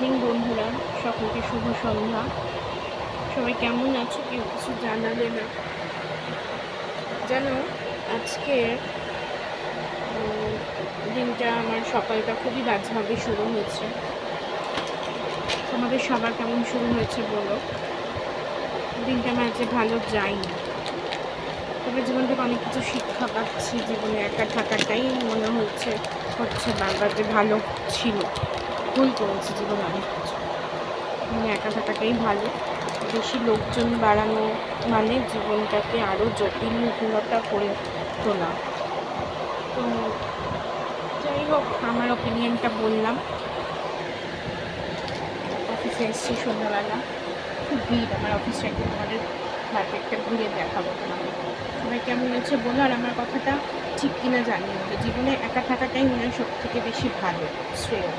Evening বন্ধুরা, সকলকে শুভ সন্ধ্যা। সবাই কেমন আছো? কেউ কিছু জানালে না। জানো, আজকের দিনটা আমার সকালটা খুবই বাজেভাবে শুরু হয়েছে। তোমাদের সবার কেমন শুরু হয়েছে বলো। দিনটা আমার আজকে ভালো যায়নি, তবে জীবন থেকে অনেক কিছু শিক্ষা পাচ্ছি। জীবনে একা থাকাটাই মনে হচ্ছে বারবার যে ভালো ছিল। ভুল করেছি জীবনে অনেক কিছু, মানে একা থাকাটাই ভালো। বেশি লোকজন বাড়ানো মানে জীবনটাকে আরও জটিলতা করে তোলা। তো যাই হোক, আমার ওপিনিয়নটা বললাম। অফিসে এসেছি সন্ধ্যাবেলা, খুব ভিড় আমার অফিসে। একদিন তোমাদের মার্কেটটা ঘুরে দেখাবো তোমাকে। সবাই কেমন আছে বলো, আর আমার কথাটা ঠিক কিনা জানিও যে জীবনে একা থাকাটাই মনে হয় সব থেকে বেশি ভালো, শ্রেয়।